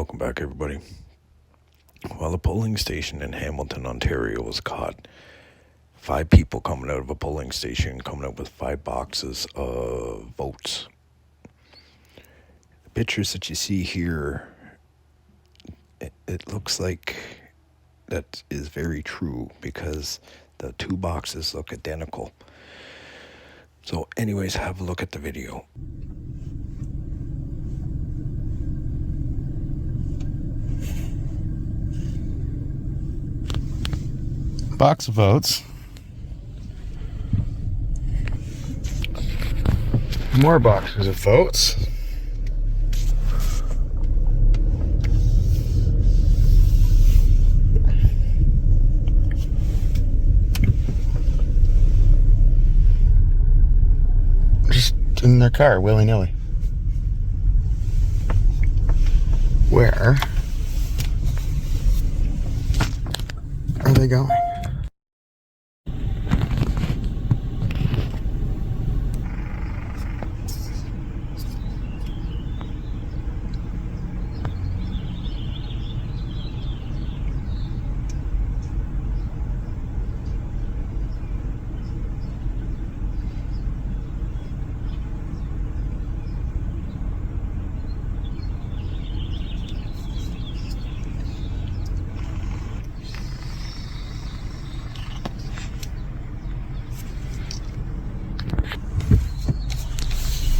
Welcome back, everybody. Well, a polling station in Hamilton, Ontario was caught. 5 people coming out of a polling station, coming out with 5 boxes of votes. The pictures that you see here, it looks like that is very true because the 2 boxes look identical. So anyways, have a look at the video. Box of votes. More boxes of votes. Just in their car, willy-nilly. Where are they going?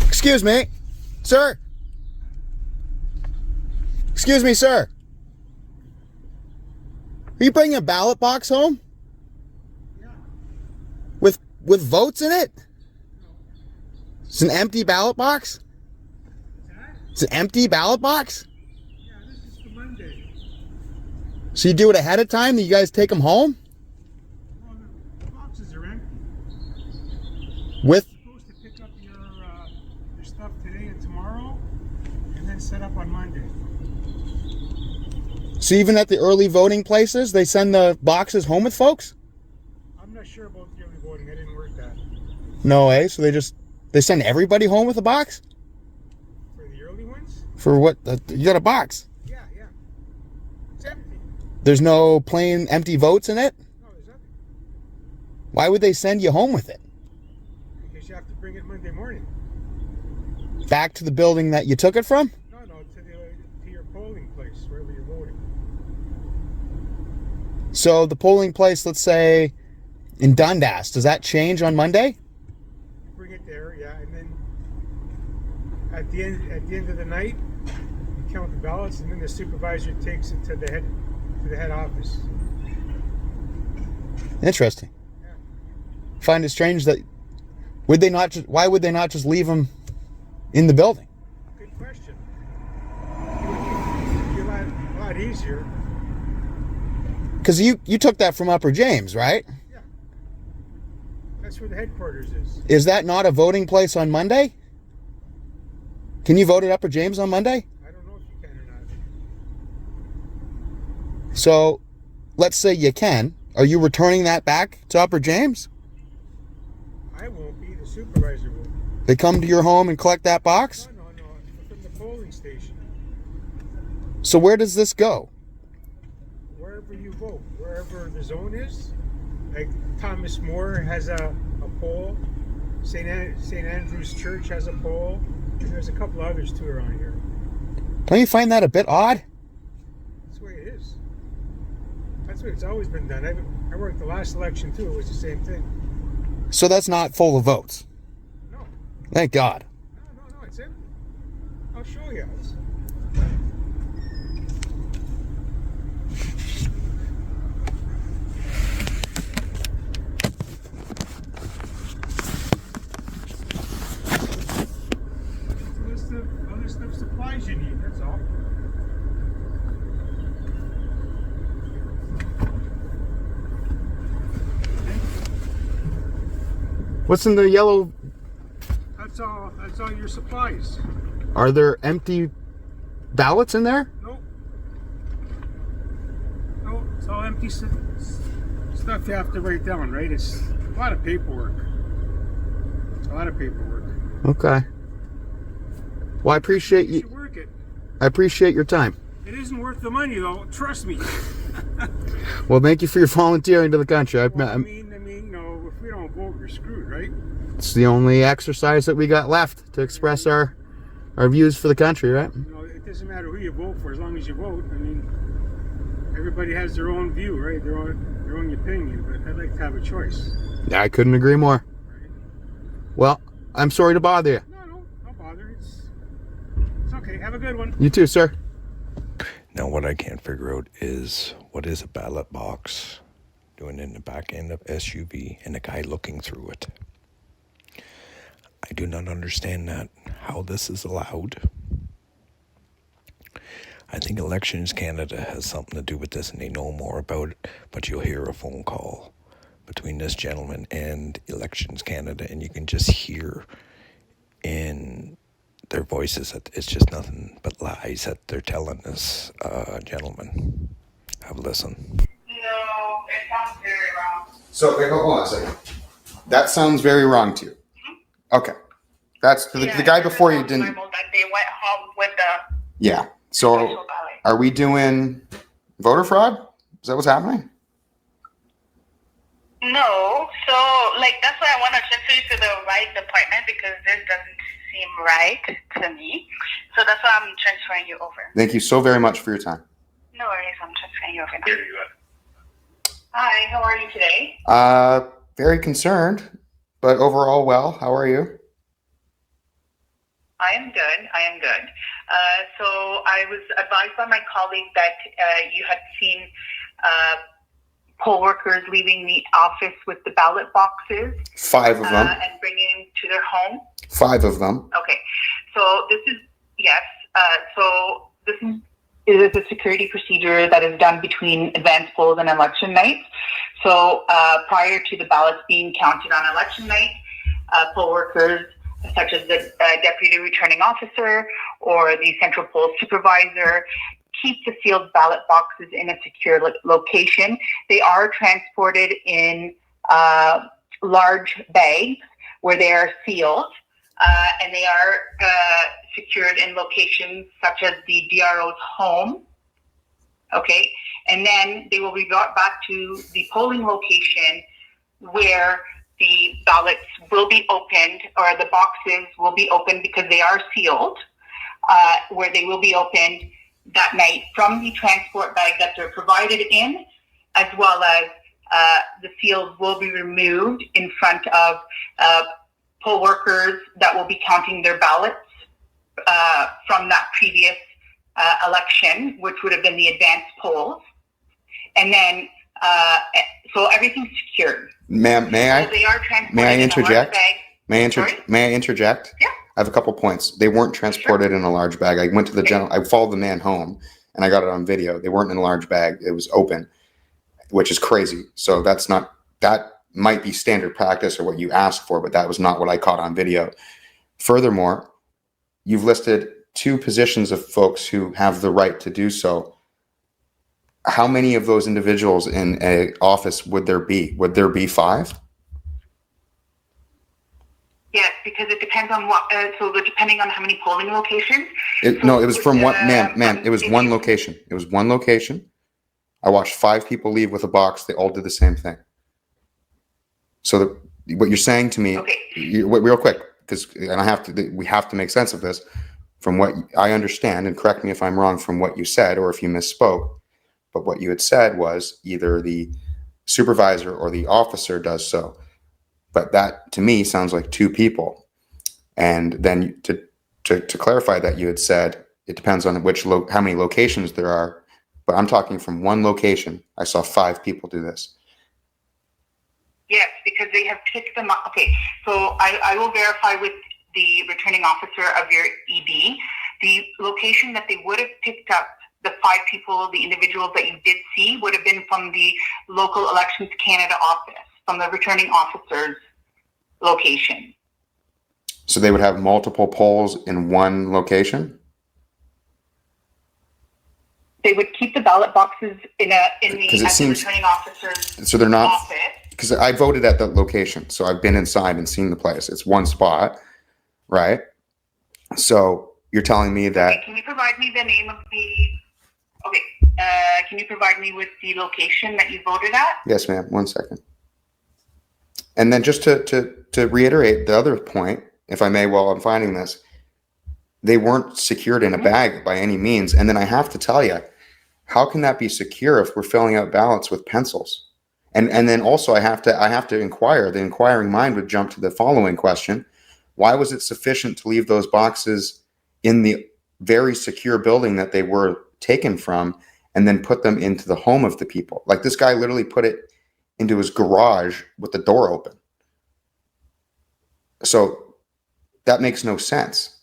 Excuse me, sir. Excuse me, sir. Are you bringing a ballot box home? Yeah. With votes in it? It's an empty ballot box? It's an empty ballot box? Yeah, this is for Monday. So you do it ahead of time, then you guys take them home? Well, the boxes are empty. With, You're supposed to pick up your stuff today and tomorrow, and then set up on Monday. so even at the early voting places, they send the boxes home with folks? I'm not sure about the early voting. I didn't work that. No way, so they send everybody home with a box? For the early ones? For what? You got a box. Yeah. It's empty. There's no plain empty votes in it? No, there's nothing. Why would they send you home with it? Because you have to bring it Monday morning. Back to the building that you took it from? No, to your polling place, wherever you're voting. So the polling place, let's say in Dundas, does that change on Monday? Bring it there, yeah, and then at the end of the night, you count the ballots, and then the supervisor takes it to the head office. Interesting. Yeah. Find it strange that why would they not just leave them in the building? Good question. It would be a lot easier. Because you took that from Upper James, right? Yeah. That's where the headquarters is. Is that not a voting place on Monday? Can you vote at Upper James on Monday? I don't know if you can or not. So let's say you can. Are you returning that back to Upper James? I won't be. The supervisor will. They come to your home and collect that box? No. From the polling station. So where does this go? Wherever you vote. Wherever the zone is. Like Thomas More has a poll. St. Andrew's Church has a poll. And there's a couple others too around here. Don't you find that a bit odd? That's the way it is. That's the way it's always been done. I worked the last election too. It was the same thing. So that's not full of votes. No. Thank God. No, it's empty. I'll show you. It's a list of other stuff, supplies you need, that's all. What's in the yellow? That's all your supplies. Are there empty ballots in there? Nope. No, it's all empty stuff you have to write down, right? It's a lot of paperwork. Okay. Well, I appreciate You you. should work it. I appreciate your time. It isn't worth the money, though. Trust me. Well, thank you for your volunteering to the country. I mean, if we don't vote, we're screwed, right? It's the only exercise that we got left to express our views for the country, right? It doesn't matter who you vote for as long as you vote. I mean, everybody has their own view, right? Their own opinion. But I'd like to have a choice. Yeah, I couldn't agree more. Right? Well, I'm sorry to bother you. No bother. It's okay. Have a good one. You too, sir. Now, what I can't figure out is what is a ballot box doing in the back end of SUV and a guy looking through it. I do not understand that, how this is allowed. I think Elections Canada has something to do with this and they know more about it, but you'll hear a phone call between this gentleman and Elections Canada and you can just hear in their voices that it's just nothing but lies that they're telling this gentleman. Have a listen. No, it sounds very wrong. So, wait, hold on a second. That sounds very wrong to you. Okay. That's the guy before you didn't. Normal that they went home with the Yeah. So, actual ballot. are we doing voter fraud? Is that what's happening? No, so that's why I want to transfer you to the right department because this doesn't seem right to me. So that's why I'm transferring you over. Thank you so very much for your time. No worries, I'm transferring you over now. Hi, how are you today? Very concerned, but overall well. How are you? I am good. So I was advised by my colleague that you had seen poll workers leaving the office with the ballot boxes. 5 of them. And bringing them to their home. 5 of them. Okay. So this is, yes. So this is a security procedure that is done between advance polls and election night. So prior to the ballots being counted on election night, poll workers such as the deputy returning officer or the central poll supervisor keep the sealed ballot boxes in a secure location. They are transported in large bags where they are sealed, and they are secured in locations such as the DRO's home. Okay, and then they will be brought back to the polling location where the ballots will be opened, or the boxes will be opened because they are sealed, where they will be opened that night from the transport bag that they're provided in, as well as the seals will be removed in front of poll workers that will be counting their ballots from that previous election, which would have been the advanced polls. And then, so everything's secured. Ma'am, may I? So they are transported May I in a interject? large bag. May I interject? Yeah. I have a couple points. They weren't transported in a large bag. I went to the I followed the man home and I got it on video. They weren't in a large bag. It was open, which is crazy. So that might be standard practice or what you asked for, but that was not what I caught on video. Furthermore, you've listed 2 positions of folks who have the right to do so. How many of those individuals in an office would there be? Would there be 5? Yes, because it depends on what. Depending on how many polling locations. It was from what, ma'am. It was one location. It was one location. I watched 5 people leave with a box. They all did the same thing. So what you're saying to me, okay. Real quick, because we have to make sense of this. From what I understand, and correct me if I'm wrong from what you said or if you misspoke, but what you had said was either the supervisor or the officer does so. But that to me sounds like 2 people. And then to clarify that, you had said it depends on how many locations there are. But I'm talking from one location. I saw 5 people do this. Yes, because they have picked them up. Okay, so I will verify with the returning officer of your EB the location that they would have picked up the 5 people, the individuals that you did see, would have been from the local Elections Canada office, from the returning officer's location. So they would have multiple polls in one location? They would keep the ballot boxes in the returning officer's so they're not, office. Because I voted at that location, so I've been inside and seen the place. It's one spot, right? So you're telling me that... Okay, can you provide me the name of the can you provide me with the location that you voted at? Yes, ma'am. 1 second. And then just to reiterate the other point, if I may, while I'm finding this, they weren't secured in a bag by any means. And then I have to tell you, how can that be secure if we're filling out ballots with pencils? And then also I have to inquire. The inquiring mind would jump to the following question: why was it sufficient to leave those boxes in the very secure building that they were taken from, and then put them into the home of the people? Like, this guy literally put it into his garage with the door open. So that makes no sense.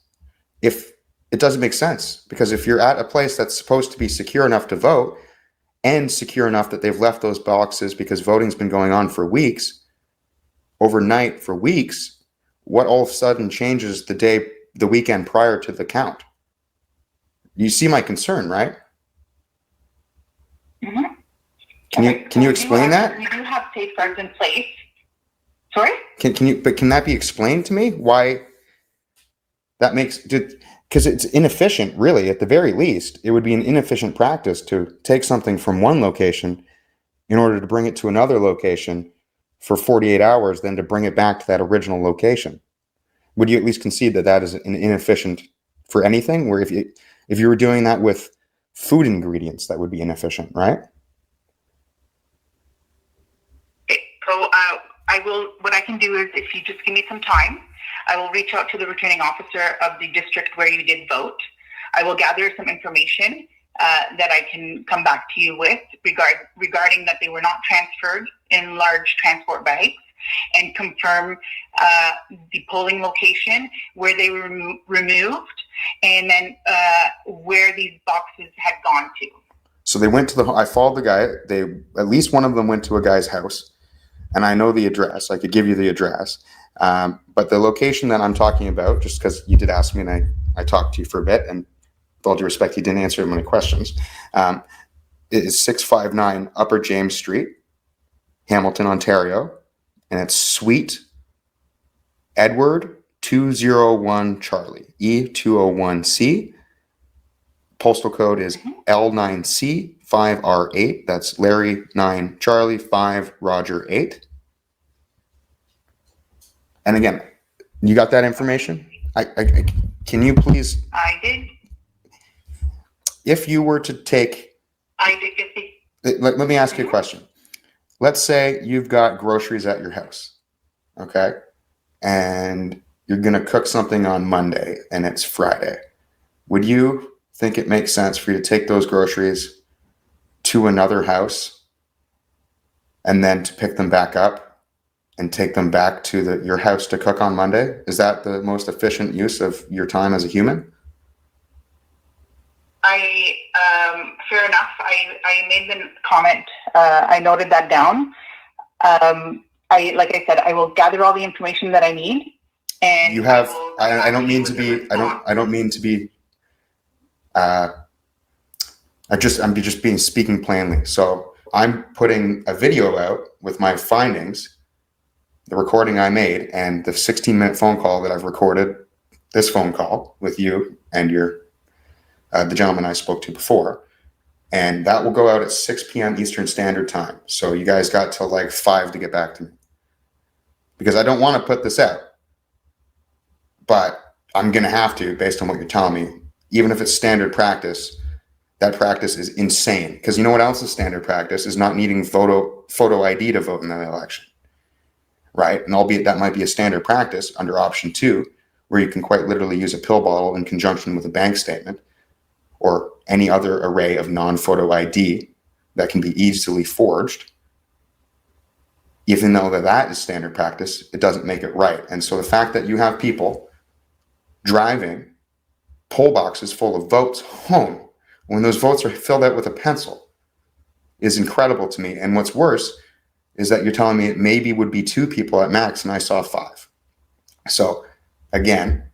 If it doesn't make sense, because if you're at a place that's supposed to be secure enough to vote, and secure enough that they've left those boxes because voting's been going on for weeks, overnight for weeks, what all of a sudden changes the weekend prior to the count? You see my concern, right? Mm-hmm. Can you explain that? We do have safeguards in place. Sorry? Can that be explained to me? Why that because it's inefficient, really. At the very least, it would be an inefficient practice to take something from one location in order to bring it to another location for 48 hours, then to bring it back to that original location. Would you at least concede that that is an inefficient for anything? Where if you were doing that with food ingredients, that would be inefficient, right? So what I can do is, if you just give me some time, I will reach out to the returning officer of the district where you did vote. I will gather some information that I can come back to you with regarding that they were not transferred in large transport bags, and confirm the polling location where they were removed, and then where these boxes had gone to. So they went to I followed the guy. At least one of them went to a guy's house, and I know the address. I could give you the address. But the location that I'm talking about, just because you did ask me and I talked to you for a bit, and with all due respect, you didn't answer many questions, it is 659 Upper James Street, Hamilton, Ontario, and it's Suite Edward 201 Charlie, E201C. Postal code is L9C 5R8. That's Larry 9 Charlie 5 Roger 8. And again, you got that information? Can you please? I did. If you were to take, I did get the. Let me ask you a question. Let's say you've got groceries at your house, okay, and you're gonna cook something on Monday and it's Friday. Would you think it makes sense for you to take those groceries to another house and then to pick them back up and take them back to your house to cook on Monday? Is that the most efficient use of your time as a human? Fair enough. I made the comment. I noted that down. Like I said, I will gather all the information that I need. And you have. I don't mean to be. I don't mean to be. I'm just speaking plainly. So I'm putting a video out with my findings, the recording I made, and the 16-minute phone call that I've recorded, this phone call with you and the gentleman I spoke to before. And that will go out at 6 p.m. Eastern Standard Time. So you guys got till like 5 to get back to me, because I don't want to put this out, but I'm going to have to, based on what you're telling me. Even if it's standard practice, that practice is insane. Because you know what else is standard practice? Is not needing photo ID to vote in the election, right? And albeit that might be a standard practice under option 2, where you can quite literally use a pill bottle in conjunction with a bank statement or any other array of non-photo ID that can be easily forged. Even though that is standard practice, it doesn't make it right. And so the fact that you have people driving poll boxes full of votes home when those votes are filled out with a pencil is incredible to me. And what's worse is that you're telling me it maybe would be 2 people at max, and I saw 5. So again,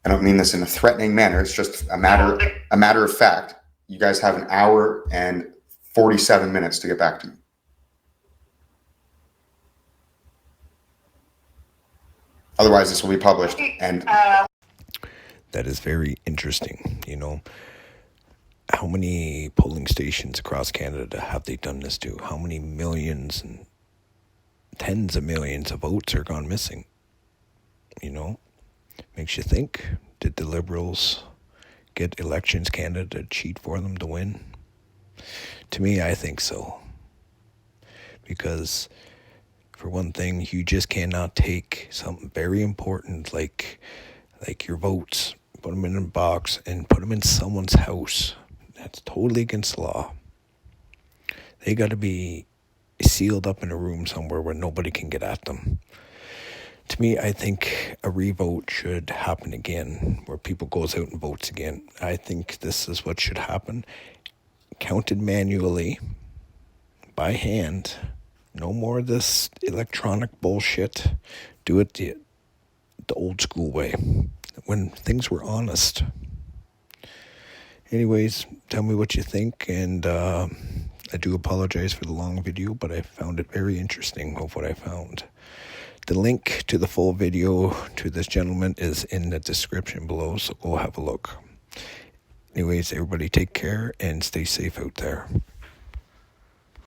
I don't mean this in a threatening manner. It's just a matter of fact. You guys have 1 hour and 47 minutes to get back to me. Otherwise, this will be published. And that is very interesting. How many polling stations across Canada have they done this to? How many millions and tens of millions of votes are gone missing? You know, makes you think, did the Liberals get Elections Canada to cheat for them to win? To me, I think so. Because, for one thing, you just cannot take something very important like your votes, put them in a box, and put them in someone's house. That's totally against the law. They got to be sealed up in a room somewhere where nobody can get at them. To me, I think a revote should happen again, where people goes out and votes again. I think this is what should happen. Counted manually, by hand. No more of this electronic bullshit. Do it the old school way, when things were honest. Anyways, tell me what you think, and I do apologize for the long video, but I found it very interesting of what I found. The link to the full video to this gentleman is in the description below, so go have a look. Anyways, everybody take care and stay safe out there.